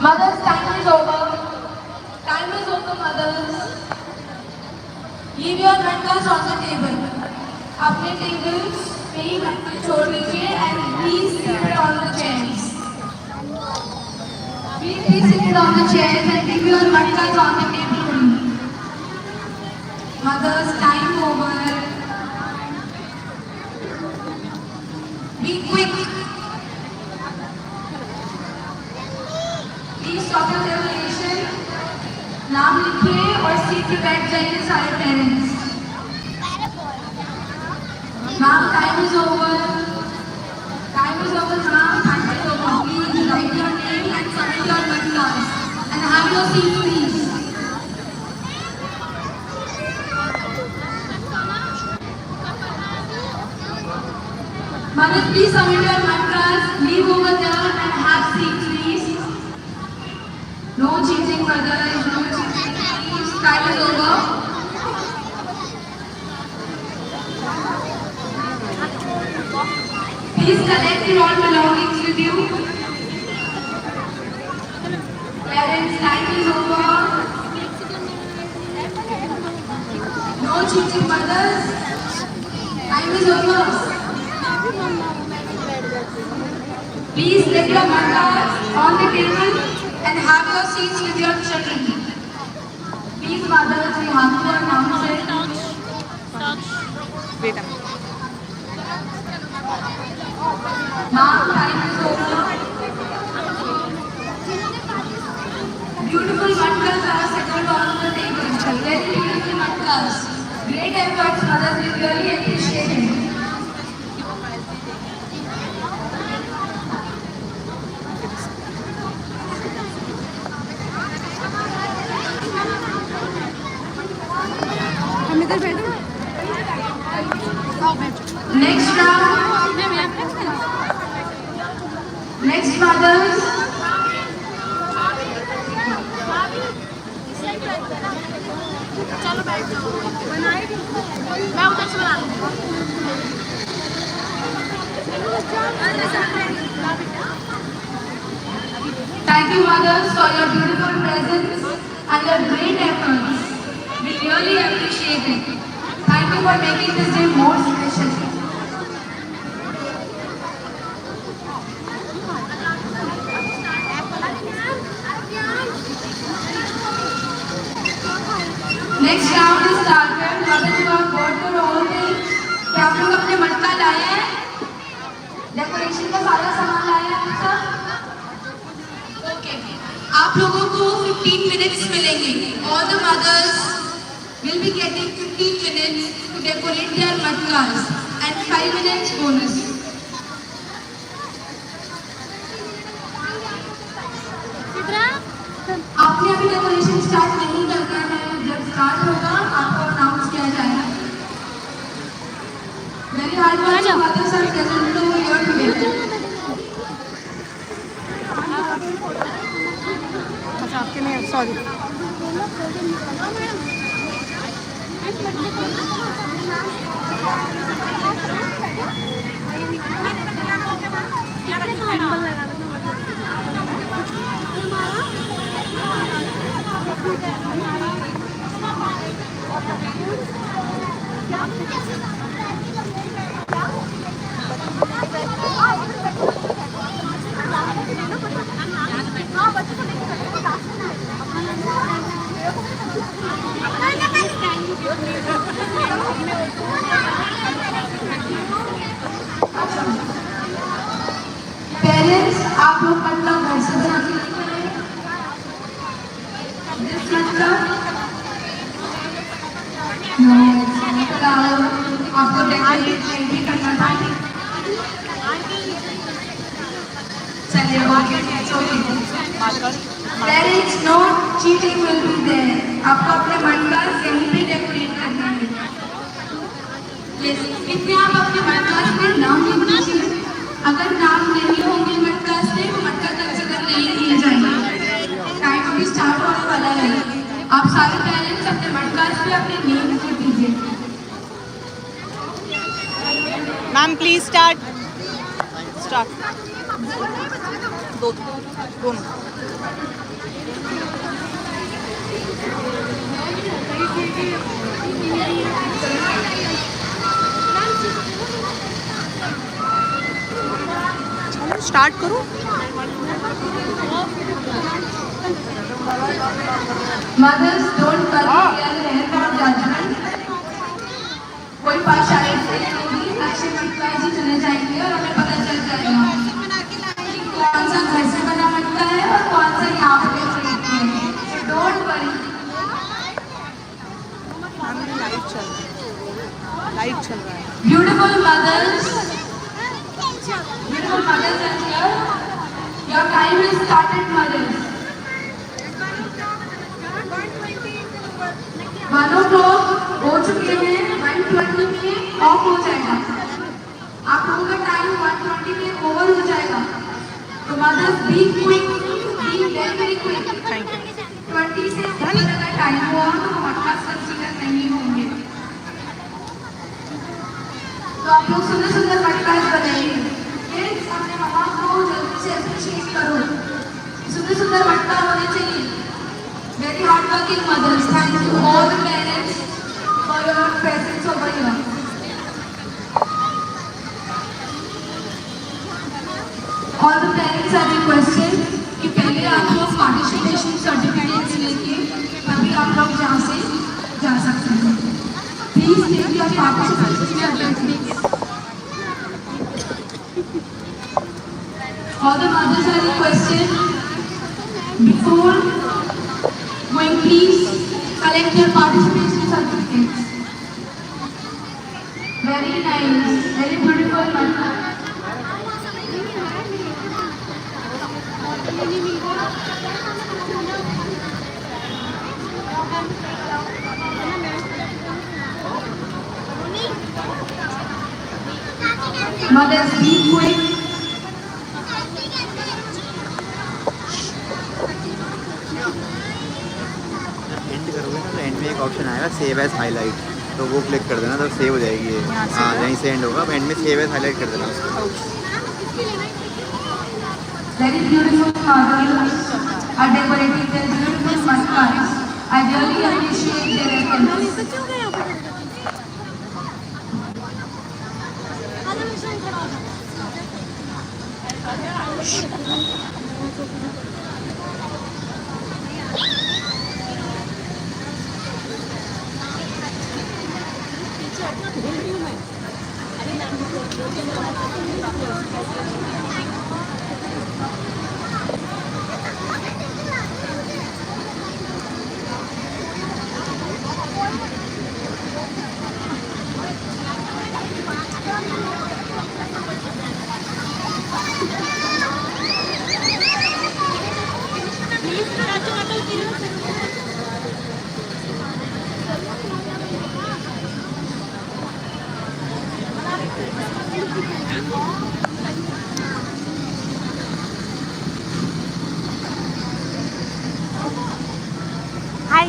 Mothers, time is over. Time is over, mothers. Leave your matters on the table. अपने tables पे ही matters छोड़ दीजिए and please sit it on the chairs. Please sit it on the chairs and leave your matters on the table. Mothers, time over. Be quick. Please stop your preparation. नाम लिखिए और seat पे बैठ जाइए सारे parents. Ma'am, time is over. Time is over, ma'am. Time is over. Please write your name and submit your matters. And have your seat, please. Mothers, please submit your matters. Leave over there and have seat, please. No cheating, mothers. No cheating, please. Time is over. Please collect your all belongings with you. Parents, time is over. No cheating, mothers. Time is over. Please let your matters on the table and have your seats with your children. Please, mothers, we have to announce it. Wait a minute. Ma'am, time is over. Beautiful matters are settled on the table. Very beautiful matters. Great efforts, mothers. We really appreciate it. Next round. Next mothers. चलो बैठ जाओ. मैं उधर से बना लूँगी. Thank you, mothers, for your beautiful presence and your great efforts. We really appreciate it. Thank you for making this day more special. Next round is started. Mothers, you have got your whole thing. क्या आप लोग अपने मटका लाए हैं? Decoration का सारा सामान लाए हैं आप सब? Okay. आप लोगों को 15 minutes मिलेंगे. All the mothers will be getting 15 minutes to decorate their matkas and 5 minutes bonus. आपने अभी डेकोरेशन स्टार्ट नहीं करना है. जब स्टार्ट होगा आपको अनाउंस किया जाएगा. Very hard work, mothers are present over here today. अच्छा आपके में सॉरी. पेरेंट्स, आप लोग मटका घर से बना के लेके आए. This मटका आपको डेकोरेट नहीं करना था. चलिए okay. Parents, no cheating will be there. आपको अपने मटका यहीं पे डेकोरेट करना है. Yes, इसमें आप अपने मटका में नाम लिख दीजिए. अगर नाम नहीं होंगे मटका से तो मटका कंसीडर नहीं किया जाएगा. टाइम अभी स्टार्ट होने वाला है. आप सारे पेरेंट्स अपने मटका पे अपने नेम लिख दीजिए. Ma'am please start. दो दोनों। चलो स्टार्ट करो। Mothers, don't cut their hair for judgment. कोई पार्शियलिटी नहीं होगी, अक्षय चिटवाई जी चले जाएंगे और हमें पता चल जाएगा कि कौन सा घर से बना मटका है और कौन सा यहाँ पे खरीदते हैं। So don't worry. लाइव चल रहा है। Beautiful mothers are here. Your time has started, mothers. 1 o'clock हो चुके हैं, 1:20 में ऑफ हो जाएगा। आप लोगों का टाइम 1:20 में ओवर हो जाएगा। तो mothers be quick, be very quick. 20 से ऊपर अगर टाइम हुआ तो पॉडकास्ट कंसीडर नहीं होंगे। तो आप लोग सुंदर सुंदर पॉडकास्ट बनाइए। Kids, अपने मामा को जल्दी से अप्रिशिएट करो। सुंदर सुंदर मटका होने चाहिए। Very hardworking mothers. Thank you all the parents for your presence over here. All the parents are requested कि पहले आप लोग पार्टिसिपेशन सर्टिफिकेट्स लेके तभी आप लोग यहाँ से जा सकते हैं। Please take your participation certificates. All the mothers are requested before going, please collect your participation certificates. Very nice, very beautiful mother. Mothers, be quick. And करोगे ना तो एंड में एक ऑप्शन आएगा सेव एज हाईलाइट, तो वो click कर देना तो सेव हो जाएगी ये। हाँ, यहीं से एंड होगा, अब एंड में सेव एज हाईलाइट कर देना उसको। Very beautiful mothers are decorating their beautiful mutkas. I really appreciate their efforts. Hi.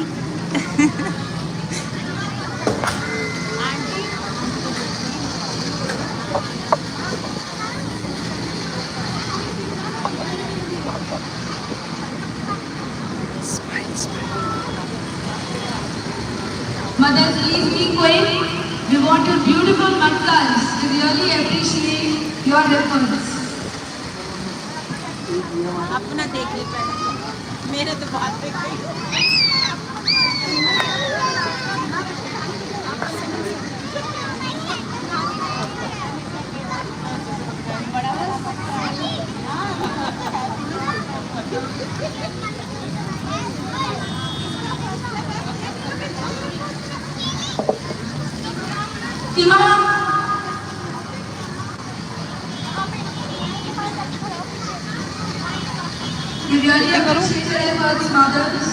Mothers, please be quick. We want your beautiful mutkas. We really appreciate your efforts. अपना देख ले पहले, मेरे तो बहुत देख गई। Tima, we really appreciate your efforts, mothers.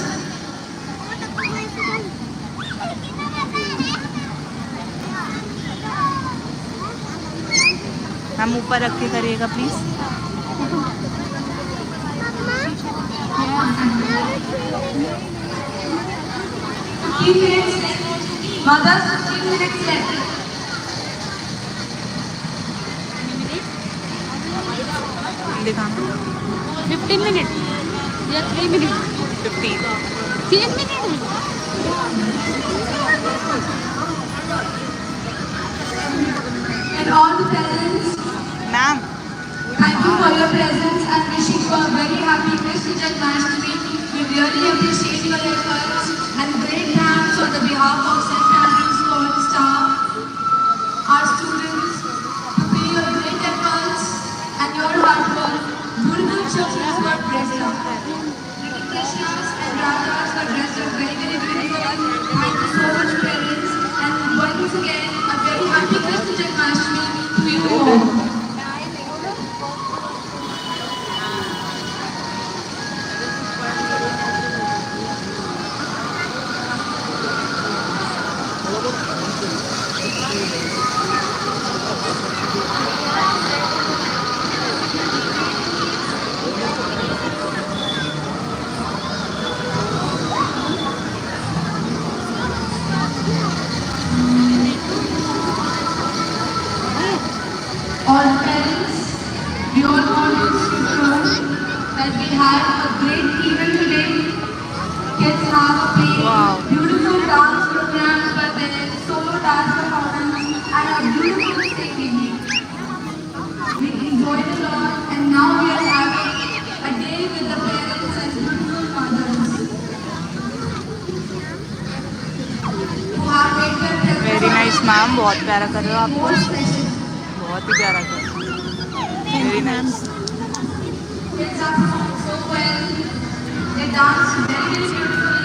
हम ऊपर रख के करिएगा प्लीज। Mothers, 15 minutes left. दिखाना। 15 minutes या 3 minutes 15. 3 minutes And all the parents, Ma'am. thank you for your presence and wishing you a very happy Krishna Janmashtami. We really appreciate your efforts and great thanks on the behalf of St. Andrew's College staff, our students, to pay your great efforts and your hard work. Beautiful children were dressed up. Little Krishnas and Radhas were dressed up very, very beautifully. Thank you so much, parents, and once again, a very happy Krishna Janmashtami to you all. All parents, we all want to show that we have a great event today. Kids have a play, beautiful dance programs were there, solo dance performance, and a beautiful singing. We enjoyed a lot, and now we are having a day with the parents and beautiful mothers who have made their presence Very nice, ma'am. बहुत प्यारा कर रहे हो आप. more special. बहुत ही प्यारा कर रहे हो. Very nice. Kids are performing so well. They dance very, very beautifully.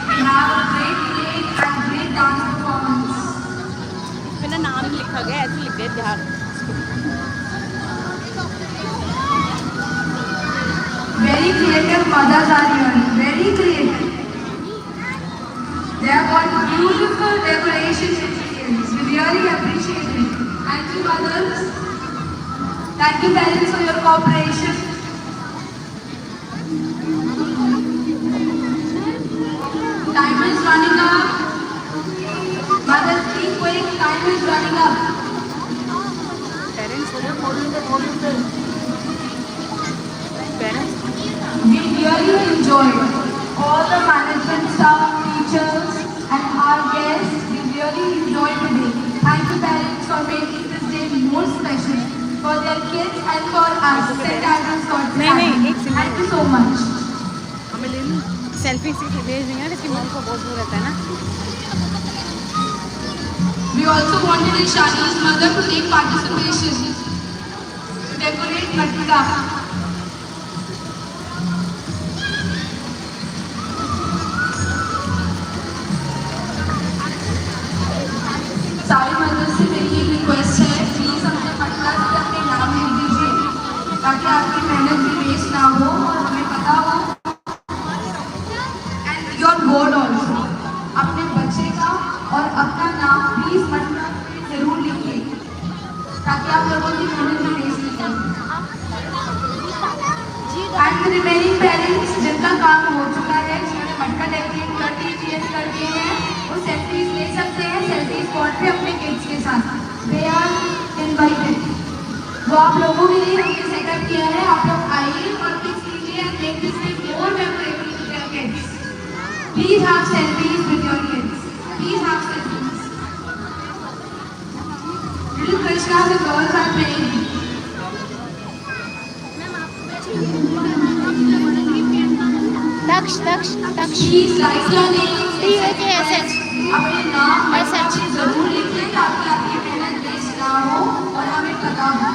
We have a great play and great dance performance. मेरा नाम लिखा गया ऐसे लिख दे ध्यान. Very creative mothers are here. Very creative. They have got beautiful decoration materials. We really appreciate it. Thank you, mothers. Thank you, parents, for your cooperation. Time is running up. Mothers, please quick. Time is running up. Parents. Parents. We really enjoyed all the management staff, teachers, and our guests. We really enjoyed today. Thank you, parents, for making this day more special for their kids and for us. St. Andrew's College. नहीं, एक second. Thank you so much. हमें ले लो. Selfie से भेज देंगे इसकी mom को बहुत दूर रहता है ना. We also wanted Ishani's mother to take participation to decorate Matka. सारी मदद से मेरी एक रिक्वेस्ट है, प्लीज अपने मटका से अपने नाम लिख दीजिए ताकि आपकी मेहनत भी वेस्ट ना हो और हमें पता हो. एंड योर बोर्ड ऑल्सो अपने बच्चे का और अपना नाम प्लीज मटका पे जरूर लिखिए ताकि आप लोगों की मेहनत भी वेस्ट नहीं हो. एंड रिमेनिंग पेरेंट्स जिनका काम हो चुका है, जिन्होंने मटका डेकोरेट कर दिए हैं, वो सेल्फीज ले सकते हैं सेल्फी स्पॉट पे अपने किड्स के साथ. They are invited. जो आप लोगों के लिए हमने सेटअप किया है, आप लोग आइए और पिक्स लीजिए and make this day more memorable to your kids. Please have selfies with your kids. Please have selfies. Little Krishna the girls are playing. Daksh Daksh Daksh please write your names. THASH. अपने नाम SH. जरूर लिखिए ताकि आपकी मेहनत वेस्ट ना हो और हमें पता हो.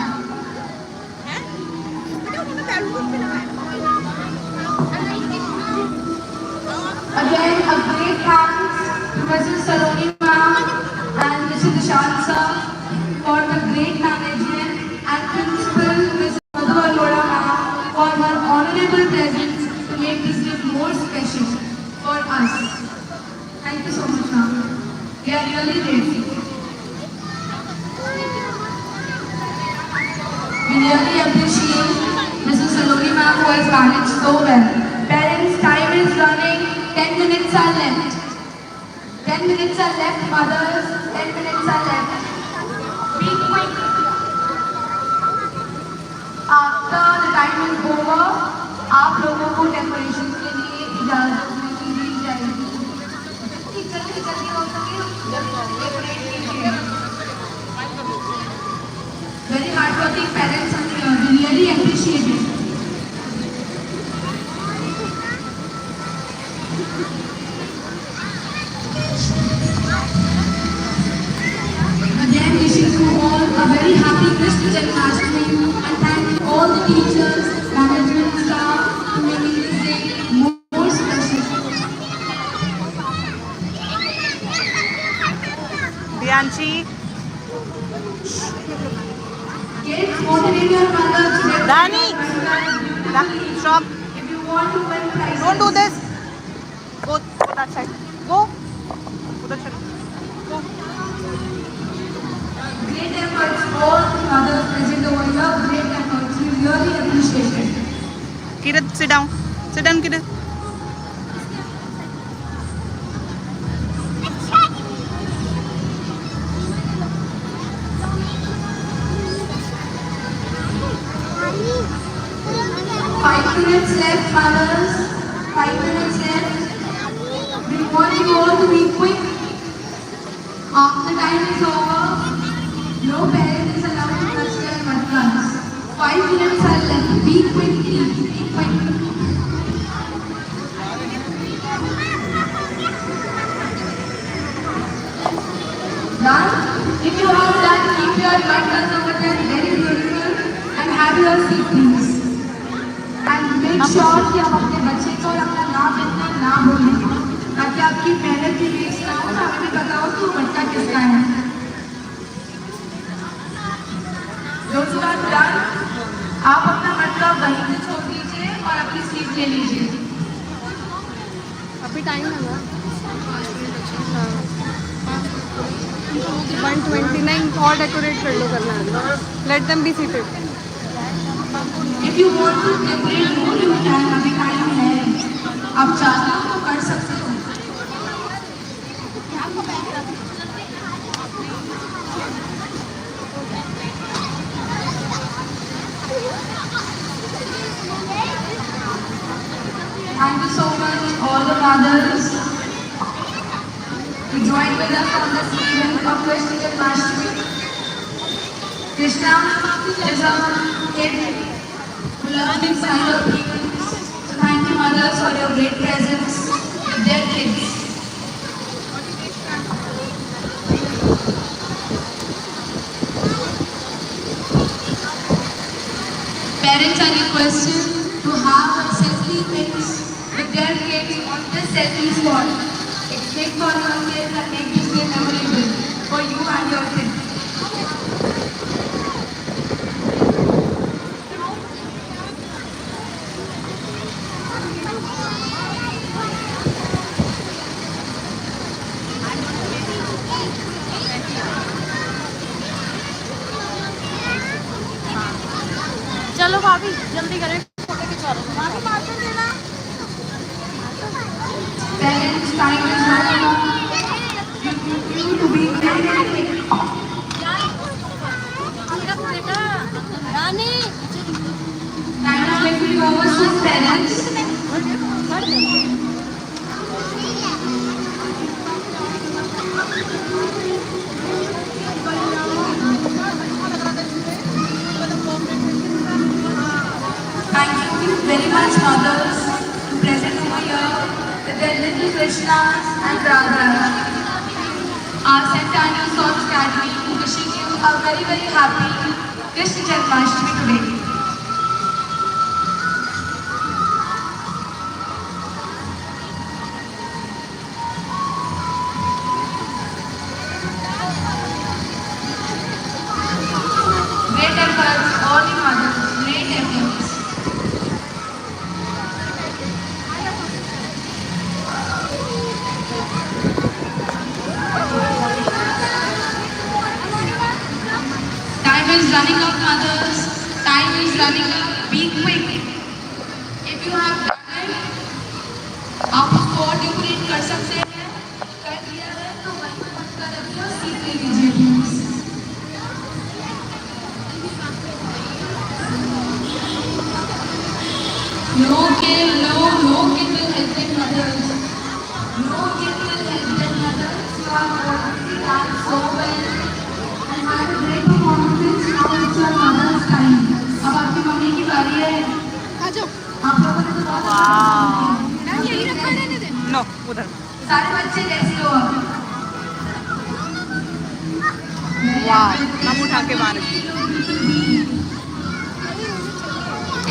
Again, a great thanks to Mrs. Saloni ma'am and Mr. Dishant sir for the great management and principal Mrs. Madhu Arora ma'am for her honorable presence to make this day more special for us. Thank you so much, ma'am. We are really grateful. We really appreciate Mrs. Saloni ma'am who has managed so well. Parents, time is running. 10 minutes are left. 10 minutes are left, mothers. 10 minutes are left. Be quick. After the time is over, आप लोगों को decoration के लिए इजाजत नहीं दी जाएगी। जितनी जल्दी जल्दी हो सके डेकोरेट कीजिए। Very hardworking parents are here. We really appreciate it. Again, wishing you all a very happy Krishna Janmashtami and thank all the teachers, management staff for making this day more special. Dianchi. Kids, motivate your mother to Dani. Stop. If you want to win prizes. Don't do this. Go that side. Go. Go that side. Go. Great efforts, all the mothers present over here. Great efforts. We really appreciate it. Kirat, sit down. Sit down, Kirat. Five minutes left, mothers. 5 minutes left. We want you all to be quick. After time is over, no parent is allowed to touch their matras. 5 minutes are left. Be quick, please. Be quick. Done? If you have done, keep your matras over there very beautiful and have your seat, please. And make sure कि आप अपने बच्चे को और अपना नाम इतना ना भूलें ताकि आपकी मेहनत की वेस्ट ना हो तो हमें भी पता हो कि वो बच्चा किसका है। Those who are done, आप अपना मतलब वहीं से छोड़ दीजिए और अपनी सीट ले लीजिए। अभी टाइम है ना 129 और डेकोरेट कर लो करना है let them be seated If you want to decorate more, you can. अभी टाइम है। आप चाहते हो तो कर सकते हो। Thank you so much, all the mothers, to join with us on this event of Krishna Janmashtami. Krishna is a kid who loves big sign of humans. So thank you, mothers, for your great presence with their kids. Parents are requested to have a selfie pics with their kids on this selfie spot. It's big for your kids and make this day memorable for you and your kids. चलो भाभी जल्दी करें photo खिंचवा लो भाभी market देना Parents, time is running out. You to be very quick. Rani Time is going to be over soon, parents. Thank you very much, mothers, to present over here with their little Krishnas and Radhas. Our St. Daniel Swords Academy wishing you a very, very happy Krishna Janmashtami today. Great efforts, all the mothers, great efforts. Time is running up, mothers. Time is running up. Be quick. If you have done it, आप उसको और decorate कर सकते हैं। कर दिया है तो वहीं पर कर रखिए और सीट ले लीजिए please. No kid, no kid will help their mothers. No kid will help their mothers. You are already done so well. And had a great performance. Now it's your mother's time. अब आपकी mummy की बारी है. आ जाओ आप लोगों ने तो बहुत अच्छा Wow. perform किया. मैम यही रखा रहने दे No, उधर. सारे बच्चे रेस्ट लो अब. Wow. हम उठा के मारे.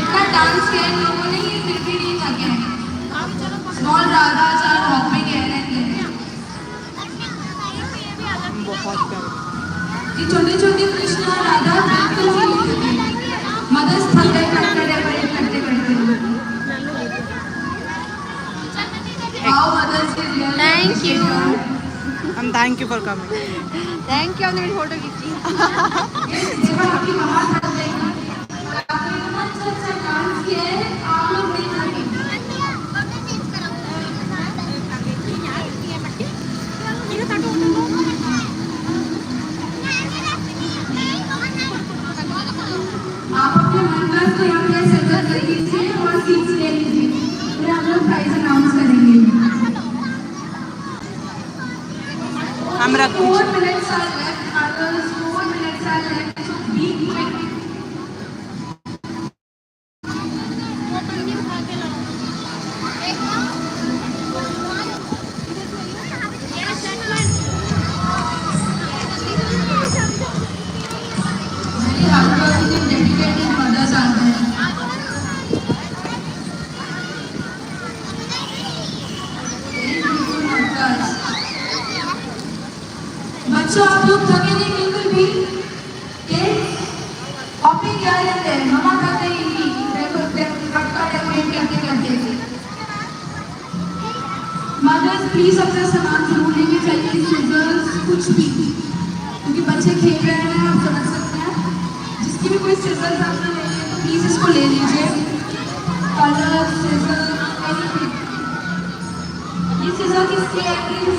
इतना डांस किया इन लोगों ने ये फिर भी नहीं थके हैं. आप चलो स्मॉल राधा चार हॉपिंग कह रहे थे. बहुत प्यारे. ये छोटे छोटे कृष्ण और राधा बिल्कुल भी नहीं थके. मदर्स थक गए करते डेकोरेट करते करते. Wow, mothers is really Thank you. And thank you for coming. Thank you आपने मेरी फोटो खींची देखो आपकी मम्मा थक गई. आपने इतना अच्छा डांस किया है, आप लोग नहीं थके. आप अपने मेंबर्स को यहाँ पे सेटल कर लीजिए और सीट्स ले लीजिए. फिर हम लोग प्राइज अनाउंस करेंगे. हम रख 4 minutes are left. Others 4 minutes are left. So be quick. Very hardworking and dedicated mothers are there. Very beautiful mothers. बच्चों आप लोग थके नहीं बिल्कुल भी. हॉपिंग क्या लेते हैं मम्मा थक गई इनकी. देखो पटका डेकोरेट करते करते. मदर्स प्लीज अपना सामान जरूर लेके जाइए. सीजर्स कुछ भी क्योंकि बच्चे खेल रहे हैं. आप समझ सकते हैं. जिसकी भी कोई सीजर्स आपने लेने हैं तो प्लीज इसको ले लीजिए. Colour scissor anything. ये सीजर किसकी है please.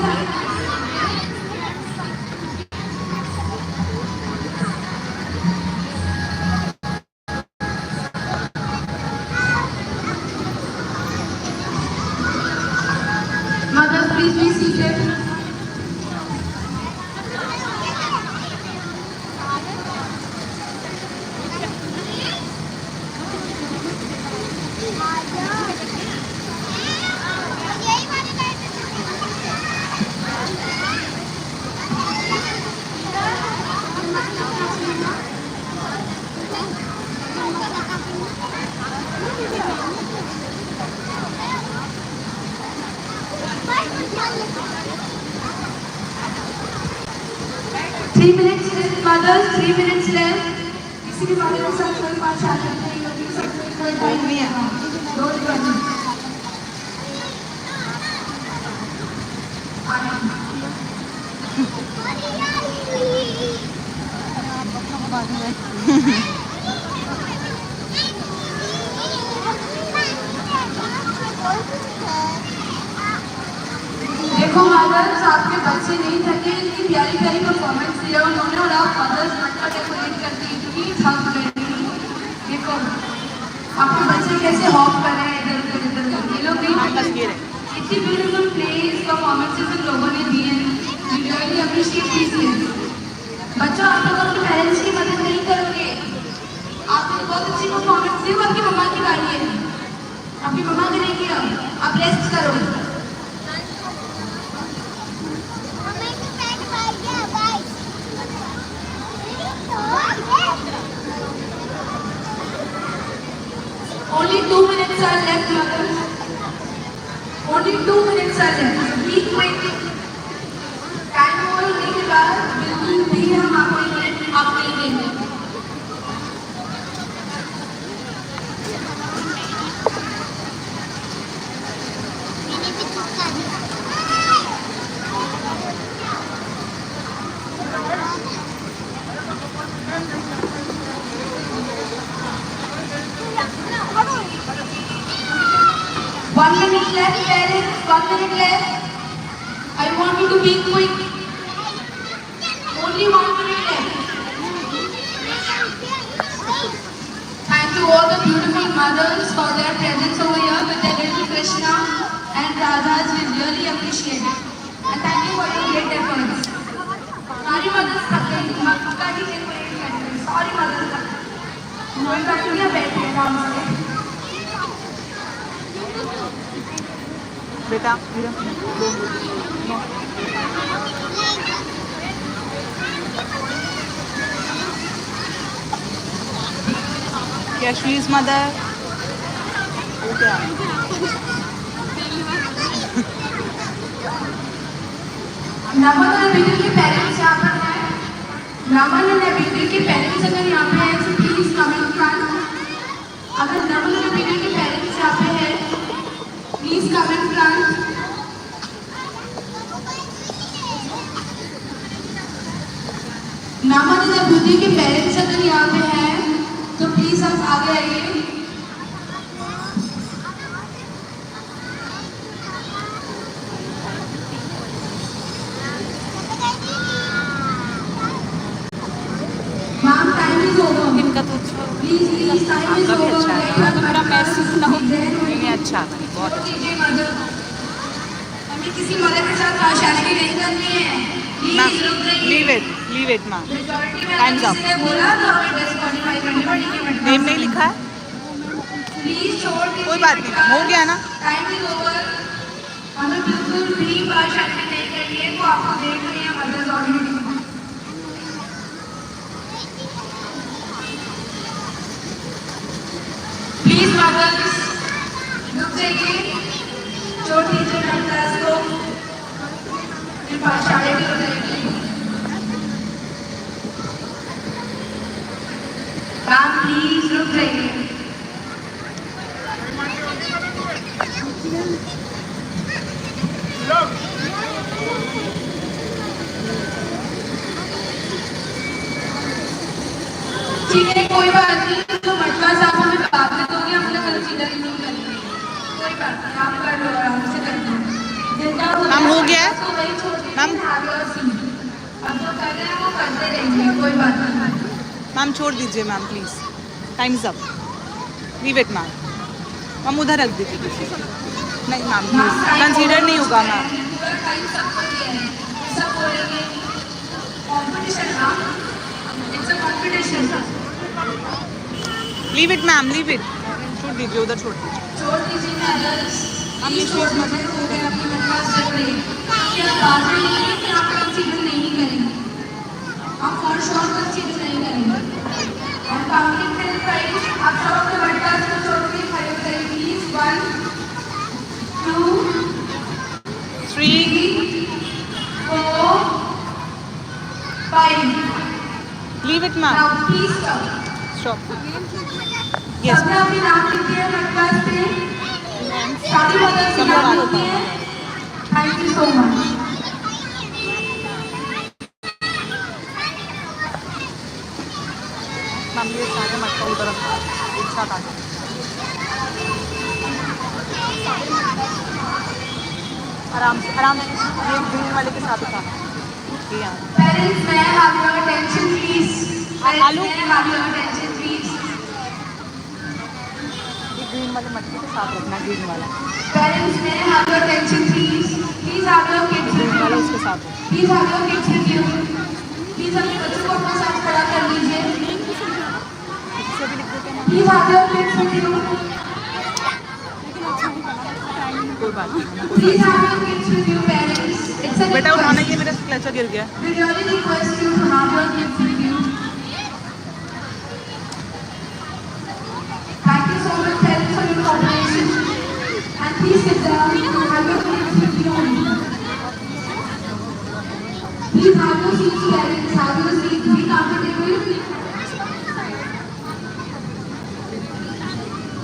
Mothers, please be seated. Three minutes left, mothers. 3 minutes left. किसी भी बारे में सब कोई बात चाह सकते हैं क्योंकि सब कोई टाइम नहीं है. Don't worry. देखो मदर्स आपके बच्चे नहीं थके. इतनी प्यारी प्यारी परफॉर्मेंस दिया उन्होंने और आप मदर्स मटका डेकोरेट करती क्योंकि थक गई. देखो आपके बच्चे कैसे हॉप कर रहे हैं इधर उधर इधर उधर. ये लोग नहीं थके. इतनी ब्यूटीफुल प्लेस परफॉर्मेंसेस इन लोगों ने दी हैं. We really appreciate this. बच्चों आप लोग अपने पेरेंट्स की मदद नहीं करोगे. आपने बहुत अच्छी परफॉर्मेंस दी. आपकी मम्मा की बारी है. आपकी मम्मा करेगी. अब आप रेस्ट करो. Only 2 minutes are left, mothers. Only 2 minutes are left. Be quick. Time over होने के बाद बिल्कुल भी हम आपको एक मिनट आप नहीं देंगे. One minute left, parents. 1 minute left. I want you to be quick. Only 1 minute left. Thank Thank you all the beautiful mothers for their presence over here with their little Krishna and Radhas. We really appreciate it. And thank you for your great efforts. Sorry mothers, sorry mothers. बैठे आराम से. बेटा Viram no Yashvi's mother. हो गया. नमन और बिटिल के parents यहाँ पर हैं. नमन और बिटिल के पेरेंट्स अगर यहाँ पे हैं तो प्लीज कमेंट फ्रंट. अगर नमन और बिटिल के पेरेंट्स यहाँ पे हैं प्लीज कमेंट फ्रंट. नमन और बिटिल के पेरेंट्स अगर यहाँ पे हैं तो प्लीज आप आगे आइए. Ma'am time is over. इनका तो प्लीज प्लीज टाइम इज काफी ओवर. अच्छा है. मेरा मैसेज ना हो नहीं अच्छा बहुत अच्छा. हमें किसी मदर के साथ शादी नहीं करनी है. मैम प्लीज रुक जाइए. Leave it ma'am. मेजॉरिटी में Time's up. किसी ने बोला तो हमें डिस्क्वालीफाई करने पड़ेगी. नेम नहीं लिखा है. प्लीज छोड़ दीजिए. कोई बात नहीं, हो गया ना. Time is over. हमें बिल्कुल भी शादी नहीं करनी है. तो आपको देख रही है मदर्स ऑलरेडी. प्लीज मदर्स रुक जाइए. छोड़ दीजिए क्लास को. फिर पार्शियलिटी हो जाएगी. मैम प्लीज रुक जाइए. ठीक है कोई बात नहीं. तो मटका साहब हमें बात में दोगे. हम लोग कंसीडर नहीं करेंगे. कोई बात नहीं. आप कर लो आराम से कर लो. मैम, हो गया है? तो वही छोड़ दीजिए. मैम? अब जो कर रहे हैं वो करते रहेंगे. कोई बात नहीं. मैम छोड़ दीजिए ma'am please. Times up. Leave it ma'am. Ma'am उधर रख दीजिए. नहीं मैम प्लीज कंसीडर नहीं होगा मैम. पूरा टाइम सबको दिया है. सब बोलेंगे कंपटीशन. हाँ it's a competition. Leave it ma'am leave it. छोड़ दीजिए उधर छोड़ दीजिए. छोड़ दीजिए मदर्स. हम प्लीज छोड़ दीजिए. हो गए अपनी मटका से रही. कि आप बात में नहीं है कि आप कंसीडर नहीं करेंगे. आप फॉर श्योर कंसीडर नहीं करेंगे. और पब्लिक हेल्थ प्राइज आप सब अपने मटका से छोड़ के खड़े हो जाइए please. 1 2 3 4 5. Leave it ma'am. Now please stop. Stop. Yes सबने अपनी नाम लिखी है मटका पे. सारी मदर्स की नाम लिखी है. Thank you so much. Ma'am ये सारे मटका उधर एक साथ आ जाए. आराम से ये ग्रीन वाले के साथ उठा. ये यहाँ. Parents, may I have your attention, please? Parents, Alu? may I have your attention, please? ये ग्रीन वाले मटके के साथ रखना. ग्रीन वाला Parents, may I have your attention, please? Please have your kids with वाला you. उसके साथ. Please have your kids with you. Please अपने बच्चों को अपने साथ खड़ा कर लीजिए. इससे भी लिख देते हैं. Please have your kids with you. कोई बात नहीं. Please have your kids with you, parents. It's a बेटा उठाना. request. ये मेरा क्लचर गिर गया. We really request you to have your kids with you. Thank you so much, parents, for your cooperation. And please sit down and have your kids with you only. Please have your seats, parents. Have your seats. Be comfortable.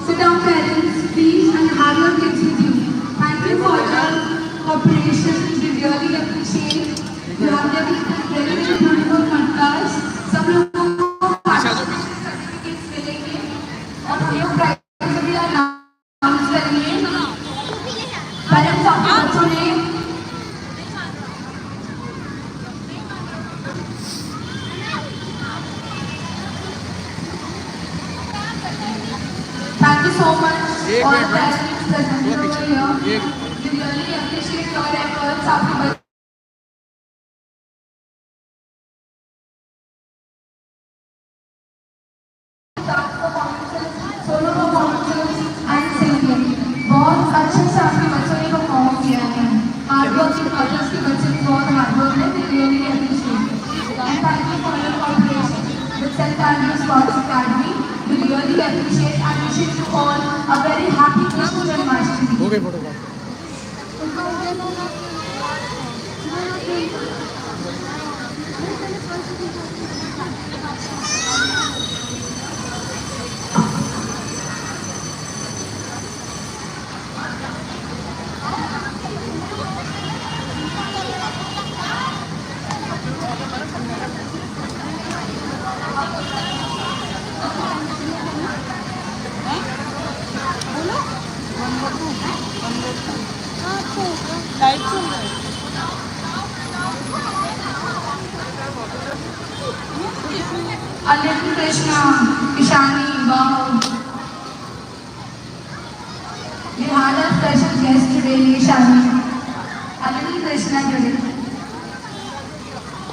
Sit down, parents, please, and have your kids with you. Thank you for your cooperation. We really appreciate. You have very beautiful matkas. सब लोगों को certificates मिलेंगे और हम लोग prize भी announce करेंगे. Parents अपने बच्चों ने all the parents present over here. We really appreciate your efforts. आपके बच्चे सोलो परफॉर्मेंसेस एंड सिंगिंग बहुत अच्छे से आपके बच्चों ने परफॉर्म किया है हार्ड वर्किंग मदर्स के बच्चे भी बहुत हार्ड वर्क है we really appreciate and thank you for your cooperation with Saint Andrews Sports Academy we really appreciate and wish you all a very happy Krishna Janmashtami हो गई फोटो लाइट चल रहा है A little Krishna, Ishani, wow. We had a special guest today, Ishani. A little Krishna today.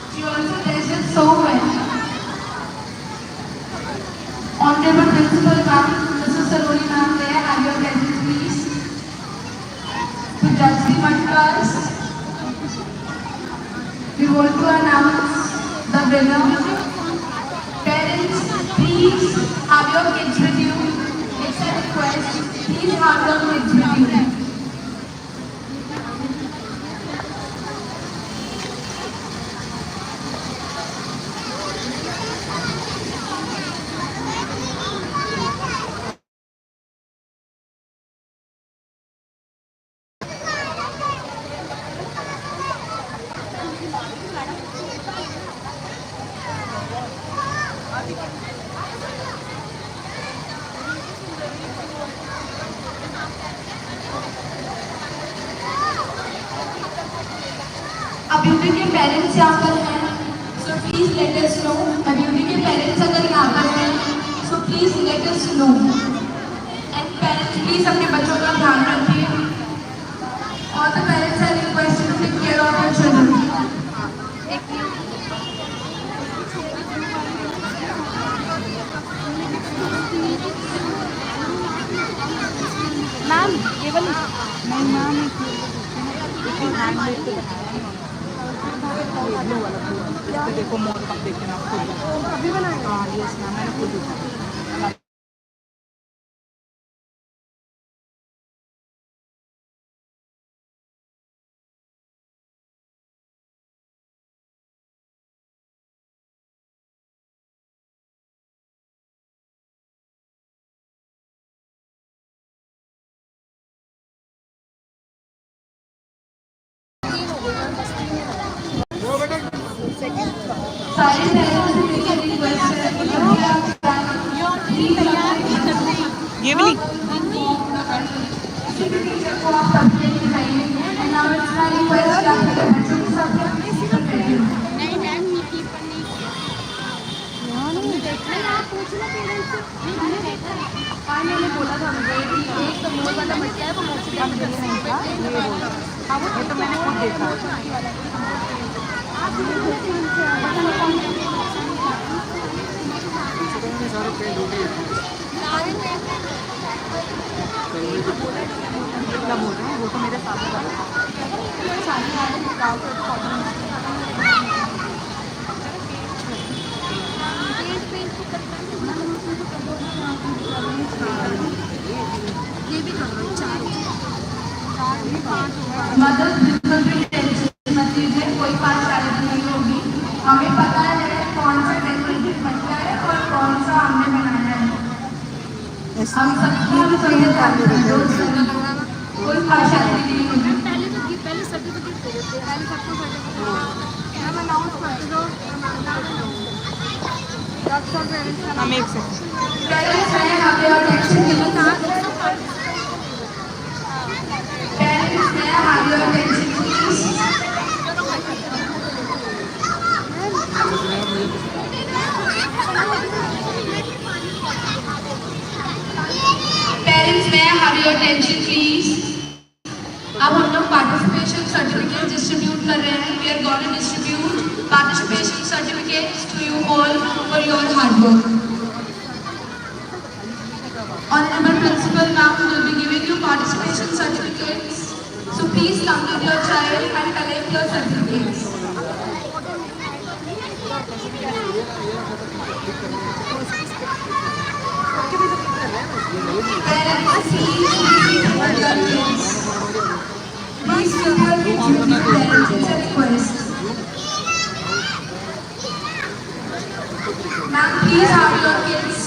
She also dresses so well. Honorable Principal Ma'am, Mrs. Saroni Ma'am, may I have your presence, please? To judge the Matkas, we want to announce the winner. Parents, please have your kids with you. It's a request. Please have your kids with you. अभी के parents यहाँ पर हैं, so please let us know. अभी के parents अगर यहाँ पर हैं, so please let us know. And parents please अपने बच्चों का ध्यान रखिए. All the parents are requested to take care of their children. Ma'am केवल नहीं मैम हैंड मेड पे ब्लू वाला देखो मोर कप देखे ना खुद अभी बनाया हाँ यस मैम मैंने खुद देखा सारे पेरेंट्स से रिक्वेस्ट है कि ये भी टीचर को आप सबके दिखाइए. And now it's my request कि आप अपने बच्चों के साथ नहीं मैम ये कीपर नहीं किया नहीं देखा आप पूछना पेरेंट्स से मैंने देखा हाँ मैंने बोला था मुझे एक तो मोर वाला मटका है वो मोर से हम दिल्ली नहीं था ये बोल हाँ वो तो मैंने खुद देखा क्या बोल रहे हैं वो तो मेरे सामने ये भी कर लो चार मदर बिल्कुल भी टेंशन मत लीजिए. कोई बात शायद नहीं होगी. हमें पता है कौन सा डेकोरेटिव मटका है और कौन सा हमने बनाया है. हम सबको कोई परेशानी नहीं होगी. पहले सर्टिफिकेट दे देते हैं पहले सबको सर्टिफिकेट हम अनाउंस करते दो हम एक second Parents, may I have your attention please? Parents, may I have your attention please? Parents, may I have your attention please? अब हम लोग पार्टिसिपेशन सर्टिफिकेट डिस्ट्रीब्यूट कर रहे हैं. We are going to distribute participation certificates to you all for your hard work. Honorable Principal Ma'am will be giving you participation certificates. So please come with your child and collect your certificates. Parents, please hold your kids. Please fill your kids with your parents. It's a request. Ma'am, please have your kids.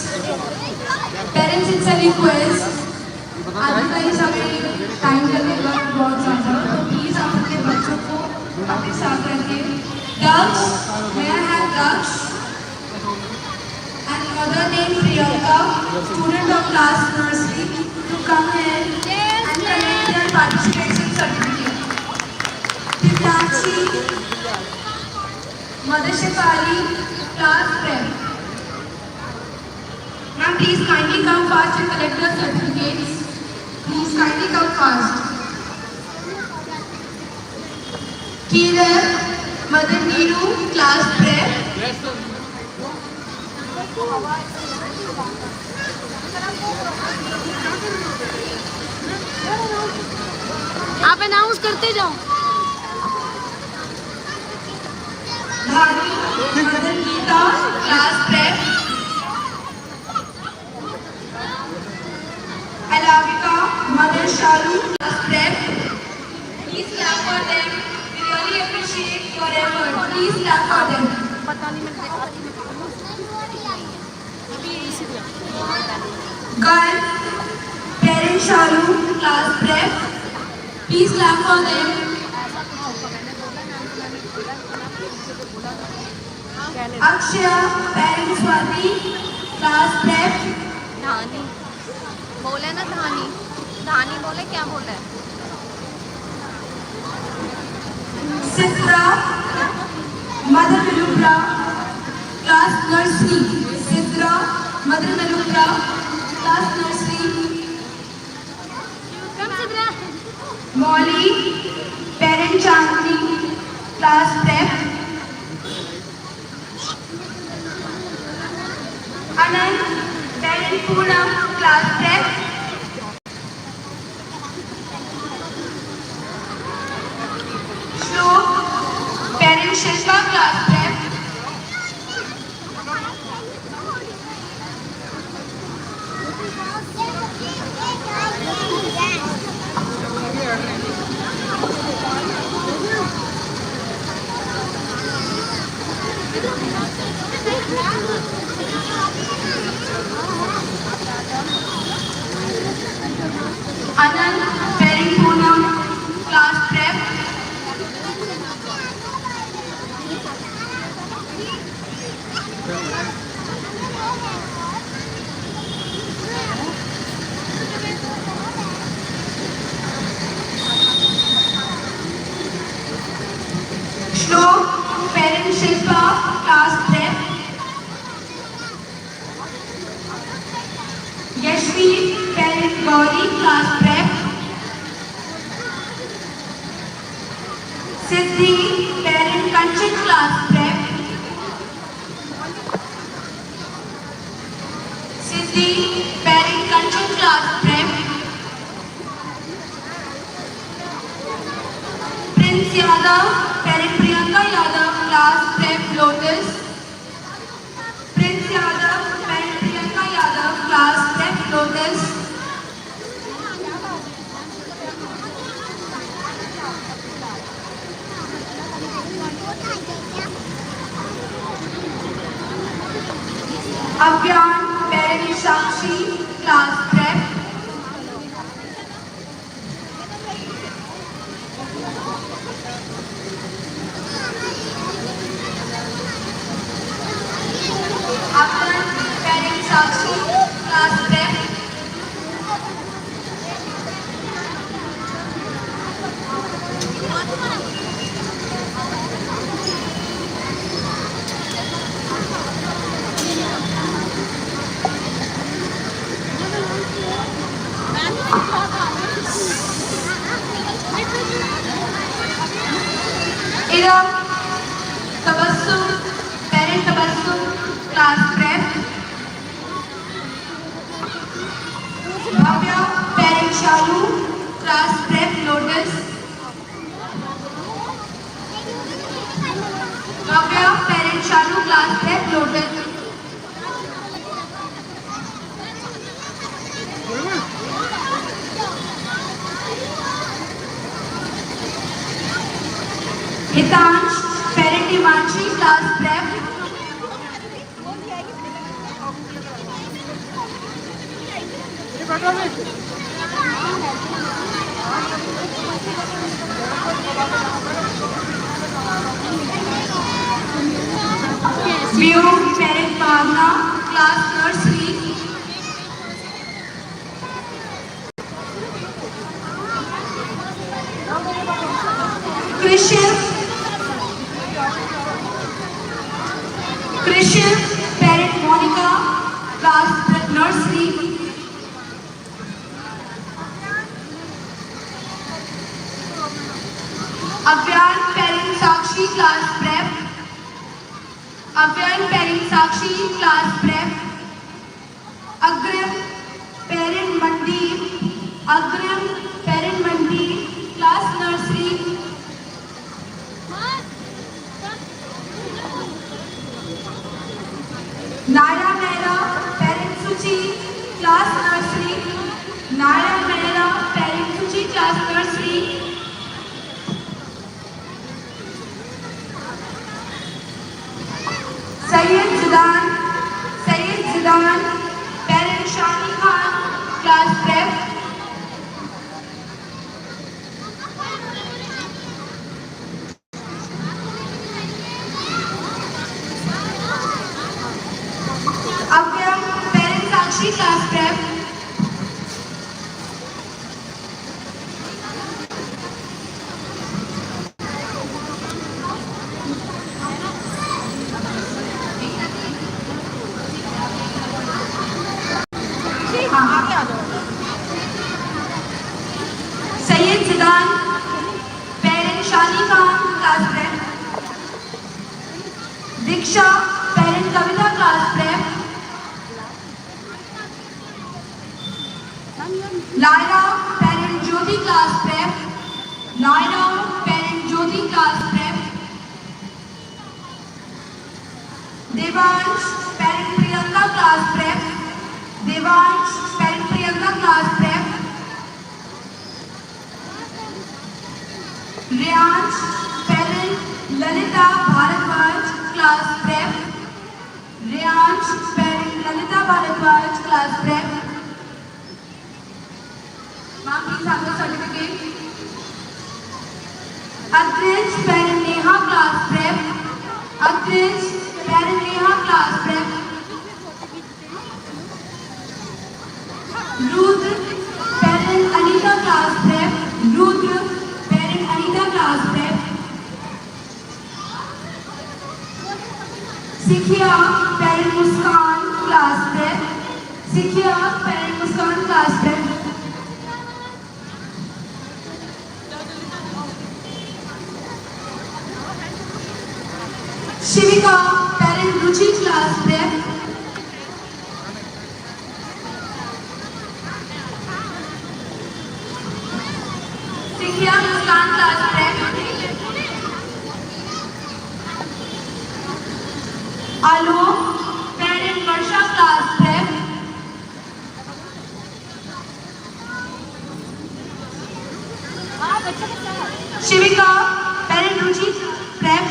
Parents, it's a request. Otherwise, हमें time लगेगा बहुत ज़्यादा. तो please आप अपने बच्चों को अपने साथ रखिए. Ducks, may I have ducks? And mother named Priyanka, student of class nursery, to come here and collect their participation certificate. Divyanshi, mother Shefali, class prep. Ma'am, please kindly come fast and collect your certificates. Please kindly come fast. Kiran, mother Neeru, class prep. आप announce करते जाओ. Dhanu, mother Geeta, class prep. Alavika, mother Shalu, class prep. Please clap for them. We really appreciate your effort. Please clap for them. Girl, parent Shalu, class prep. Please clap for them. Akshaya, parent Swati, class prep. धानी बोले ना. धानी धानी बोले. क्या बोले? Sitra, mother Melubra, class nursery. Sitra, mother Melubra, class nursery. Come Sidra. Molly, parent Chandni, class prep. Anand, parent Poonam, class prep. Shlok, parent Shilpa, class prep. Anand, parent Poonam, class prep. Shlok, parent Shilpa, class prep. Yashvi, parent Gauri, class prep. Siddhi, parent Kanchan, class prep. Siddhi, parent Kanchan, class prep. Prince Yadav, parent Priyanka Yadav, class prep Lotus. Prince Yadav, parent Priyanka Yadav, class prep Lotus. Abhyan, parent Sakshi, class prep. Abhan, parent Sakshi, class prep. Iram, Tabassum, parent Tabassum, class prep. Bhavya, parent Shalu, class prep Lotus. Bhavya, parent Shalu, class prep Lotus. Hitansh, parent Himanshi, class prep. View, parent Bhavna, class nursery. Krishan, parent Monica, class nursery. Abyan, parent Sakshi, class prep. Abyan, parent Sakshi, class prep. Agrim, parent Mandeep. Agrim, parent Mandeep, class nursery. Naya Mehra, parent Suchi, class nursery. Naya Mehra, parent Suchi, class nursery. Syed Zidan, parent Shani Khan, class prep. Avyam, parent Sakshi, class prep. Syed Zidan, parent Shani Khan, class prep. Diksha, parent Kavita, class prep. Lyra, parent Jyoti, class prep. Lyra, parent Jyoti, class prep. Devansh, parent Priyanka, class prep. Devansh, parent Priyanka, class prep. Riyansh, parent Lalita Bharadwaj, class prep. Riyansh, parent Lalita Bharadwaj, class prep. Ma'am, please have the certificate. Atrish, parent Neha, class prep. Atrish, parent Neha, class prep. Rudra, parent Anita, class prep. Rudra, parent Anita, class prep. Sikhya, parent Muskan, class prep. Sikhya, parent Muskan, class prep. Shivika, parent Ruchi, class prep. Sikhya, Muskan, class prep. Alok, parent Varsha, class prep. Shivika, parent Ruchi, prep.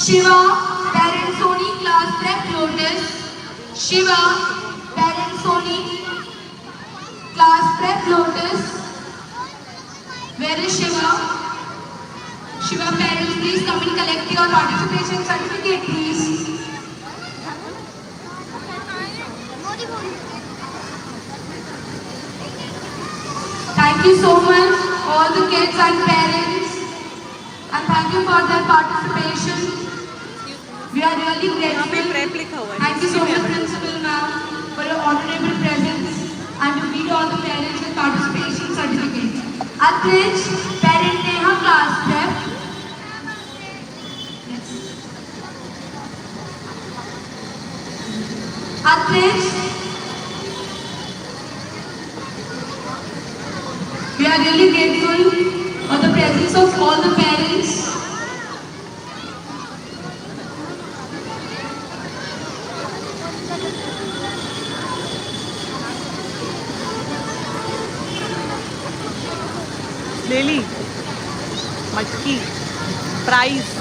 Shiva, parent Soni, class prep Lotus. Shiva, parent Soni, class prep Lotus. Where is Shiva? Shiva parents, please come and collect your participation certificate, please. Thank you so much, all the kids and parents, and thank you for their participation. We are really grateful. Thank you so much, Principal Ma'am, for your honorable presence and to meet all the parents with participation certificate. Atrich, parent Neha, class prep. Atrich, we are really grateful for the presence of all the parents. ले ली मटकी price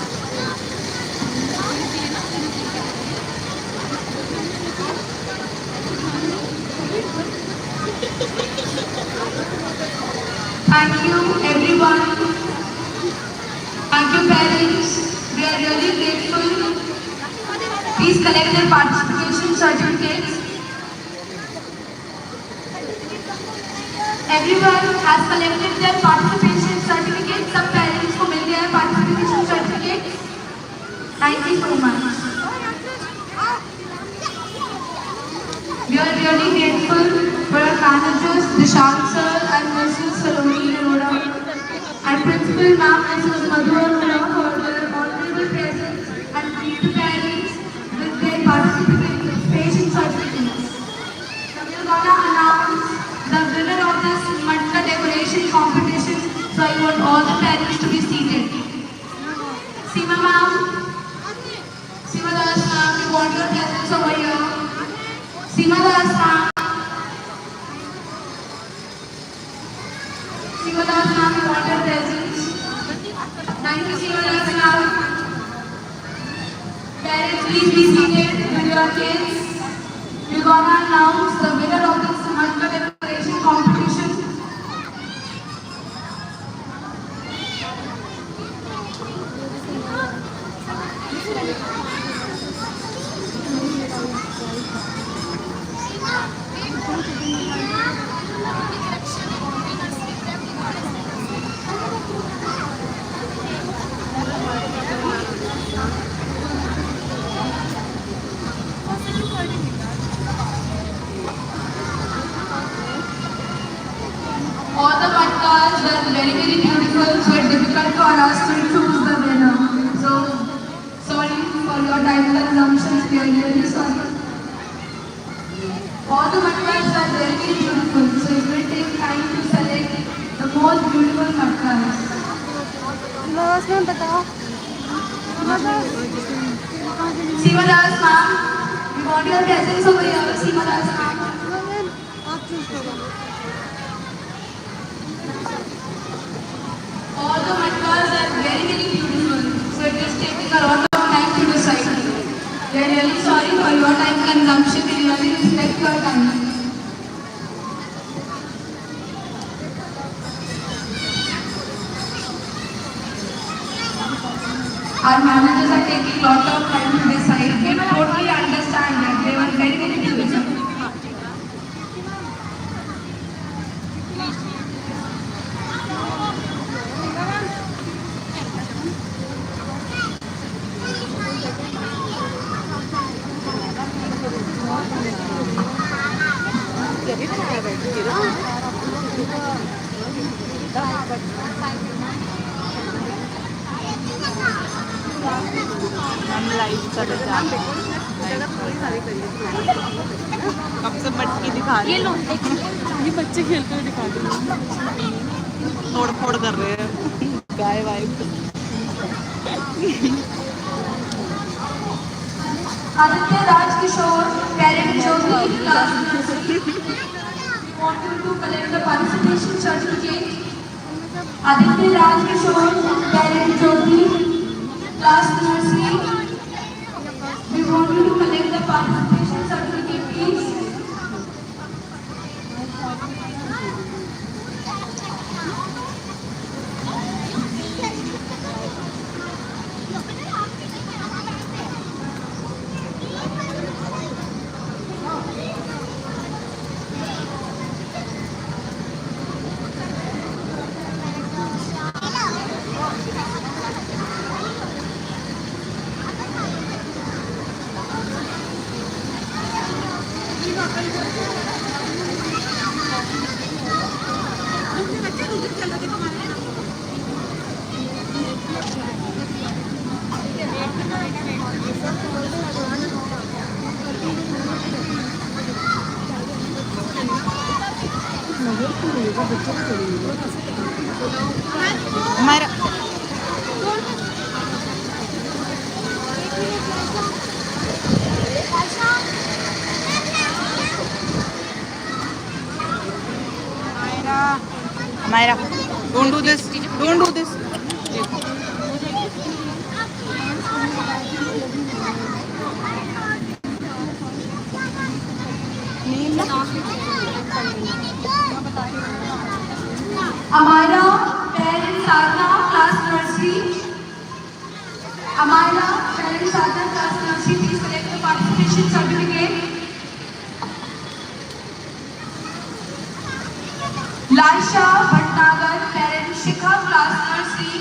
Thank you everyone. Thank you parents. We are really grateful. Please collect their participation certificates. Everyone has collected their participation certificates. Some parents को मिल गया है participation certificates. Thank you so much. We are really grateful for our managers, Dishant sir and Mrs. Saloni Arora, and Principal Ma'am Mrs. Madhu Arora for their honorable presence and treat the parents with their participation certificates. We are gonna announce the winner of this Matka decoration competition, so I want all the parents to be seated. Seema ma'am, Seema Das ma'am, we want your presence over here. Seema Das ma'am. Seema Das ma'am, we want your presence. Thank you, Seema Das ma'am. Parents, please be seated with your kids. We're gonna announce the winner of this Matka decoration competition. All the matkas were very beautiful, so it's difficult for us to choose the winner. So, sorry for your time consumption, we are really sorry. All the matkas are very beautiful, so it will take time to select the most beautiful matkas. बस में बताओ Seema Das ma'am, we want your presence over here, Seema Das ma'am. आप choose करो All the matkas are very beautiful, so it is taking a lot of time to decide. We are really sorry for your time consumption, we really respect your time. Our managers are taking a lot of time to decide. We totally understand that they were very busy. हम live कर रहे थे कब से मटकी दिखा रहे हैं ये बच्चे खेलते हुए दिखा दो तोड़ फोड़ कर रहे हैं गाय वाय Aditya Raj Kishore, parent Jyoti, class nursery. We want you to collect the participation certificate. Aditya Raj Kishore, parent Jyoti, class nursery. We want you to collect the participation certificate, please. हमारा हमारा don't do this, don't do this. Amira, parents Sadhana, class nursery. Amira, parents Sadhana, class nursery. Please collect the participation certificate. Laisha Bhatnagar, parents Shikha, class nursery.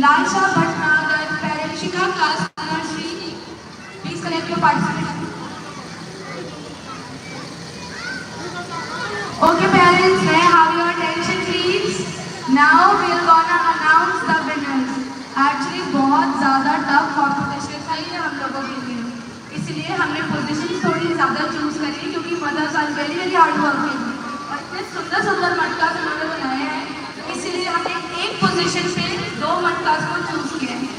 Laisha Bhatnagar, parents Shikha, class nursery. Please collect your participation. Okay, parents, may I have your attention, please? Now we are gonna announce the winners. Actually, बहुत ज़्यादा tough competition था ये हम लोगों के लिए, इसलिए हमने पोजीशन थोड़ी ज़्यादा चूज करी क्योंकि mothers are very very hard working और इतने सुंदर सुंदर मटकास उन्होंने बनाए हैं, इसलिए हमने एक पोजीशन पे 2 मटकास को चूज किया है।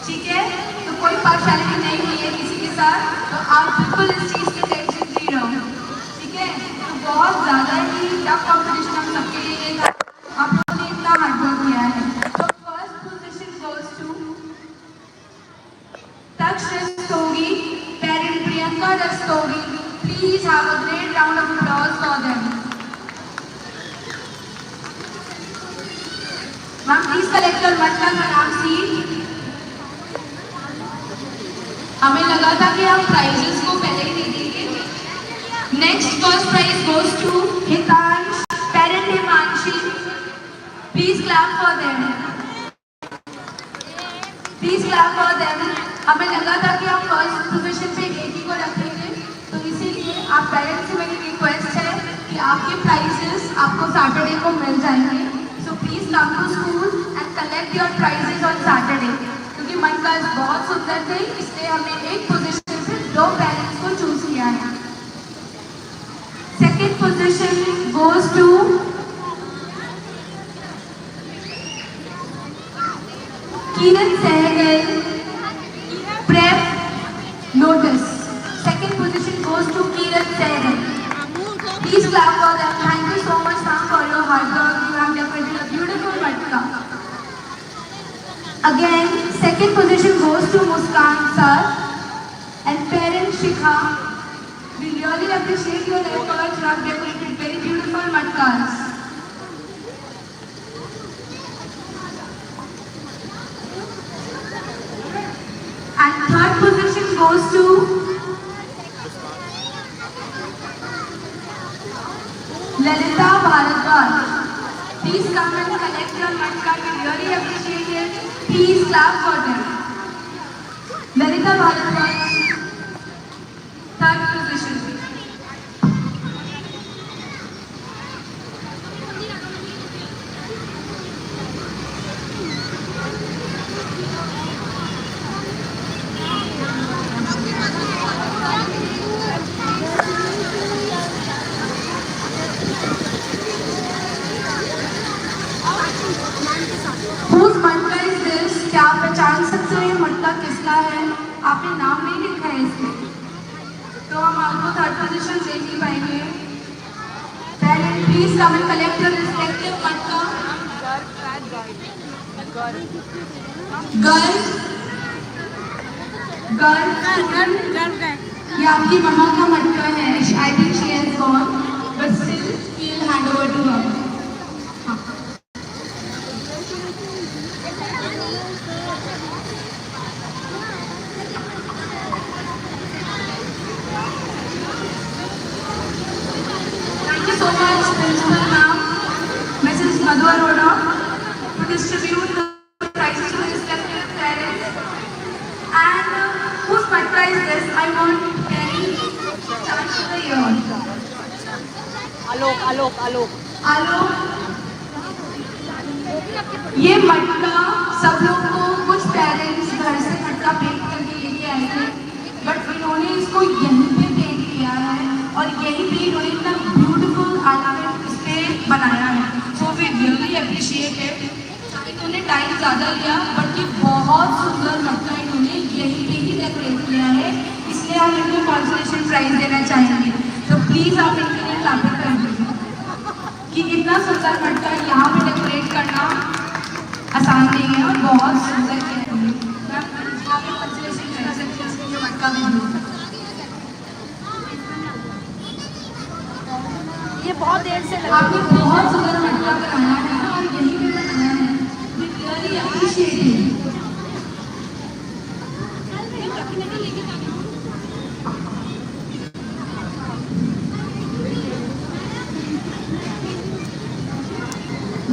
ठीक है, तो कोई पार्शियलिटी नहीं हुई है किसी के साथ, तो आप बिल्कुल इस चीज़ की टेंशन फ्री रहो। ठीक है, तो बहुत ज़्यादा ही टफ कॉम्पिटिशन हम सबके लिए था, आप लोगों ने इतना हार्ड वर्क किया है। तो first position goes to Taksh Rastogi, parent Priyanka Rastogi. Please have a great round of applause for them. Ma'am please collect your matka नाम सीट। हमें लगा था कि हम प्राइजेस को पहले ही दे देंगे। Next first prize goes to Hitansh, parent Himanshi. Please clap for them, please clap for them. हमें लगा था कि हम फर्स्ट पोजीशन पे एक ही को रखेंगे, तो इसीलिए आप पेरेंट्स से मेरी रिक्वेस्ट है कि आपके प्राइजेस आपको सैटरडे को मिल जाएंगे। So please come to school and collect your prizes on Saturday, क्योंकि मटकास बहुत सुंदर थे, इसलिए हमने एक पोजीशन पे 2 पेरेंट्स को चूज किया है। Second position goes to Kiran Sehgal, prep Lotus. Second position goes to Kiran Sehgal. Please clap for them. Thank you so much, ma'am, for your hard work. You have decorated a beautiful matka. Again, second position goes to Muskan sir and parent Shikha. We really appreciate your efforts. You have decorated very beautiful matkas. And third position goes to Lalita Bharadwaj. Please come and collect your matka. We really appreciate it. Please clap for them. Lalita Bharadwaj, third position. Whose मटका is this? क्या आप पहचान सकते हो ये मटका किसका है? आपने नाम नहीं लिखा है इसमें, तो हम आपको थर्ड पोजीशन दे नहीं पाएंगे। Parents, please come and collect your respective मटका। गर्ल, ये आपकी मम्मा का मटका है। I think she has gone, but still we'll hand over to her. So much, Principal Ma'am, Mrs. Madhu Arora, to distribute the prizes to the respective parents. And whose matka is this? I want any chance of the year. आलोक। ये मटका सब लोग को कुछ parents घर से मटका paint करके लेके आए थे, बट इन्होंने इसको यहीं पे पेंट किया है और यहीं पे इन्होंने इतना ब्यूटीफुल आर्ट इस पे appreciate it. इन्होंने टाइम ज़्यादा लिया बट ये बहुत सुंदर मटका इन्होंने यहीं पे ही डेकोरेट किया है, इसलिए हम इनको कंसोलेशन प्राइज देना चाहेंगे। तो प्लीज़ आप इनके लिए क्लैपिंग कर दीजिए कि इतना सुंदर मटका यहाँ पे डेकोरेट करना आसान नहीं है और बहुत सुंदर किया है। मैम यहाँ पे कंसोलेशन कर सकते हैं इसके लिए मटका भी दूँ। ये बहुत देर से लगा आपने बहुत सुंदर मटका बनाया है और यहीं पे बनाया है, we really appreciate it.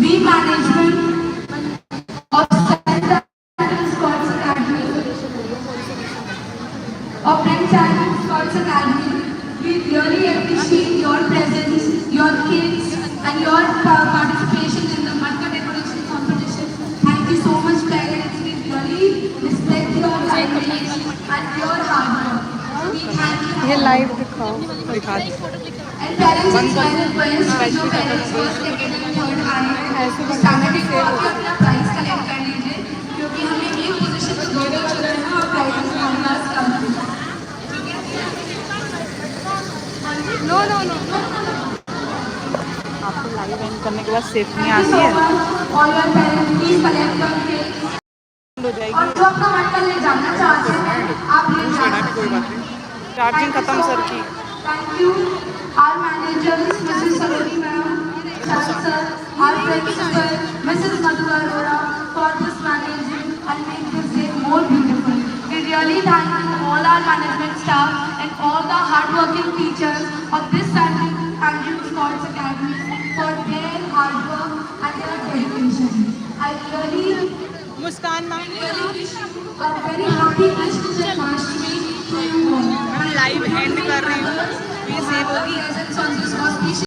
We management of Center Sports Academy of Prince Charles Sports Academy, we really appreciate your presence, your kids, and your participation in the Matka decoration competition. Thank you so much, parents. We really respect your timing and your hard work. We thank you. ये live दिखाओ, दिखा दो। And parents is my request, जो parents first, second and third आए हैं, Saturday को आके अपना प्राइस कलेक्ट कर लीजिए, क्योंकि हमें एक पोजीशन पे दो चिल्ड्रन हैं और प्राइस हमारे पास कम है। नो नो नो आपको लाइव एंड करने के बाद सेफ नहीं आती है, All your parents please collect your kids. हो जाएगी। और जो अपना मटका ले जाना चाहते हैं, आप ले जा सकते हैं। चार्जिंग खत्म सर की। Thank you, our managers, Mrs. Saloni ma'am, sir, our principal, Mrs. Madhu Arora, for this managing and make this day more beautiful. We really thank all our management staff and all the hardworking teachers of this Andrew Sports Academy for their hard work and their dedication. I really Muskan ma'am, wish you a very happy Krishna Janmashtami to you all. मैं live and कर रही हूँ, ये save होगी। Presence on this auspicious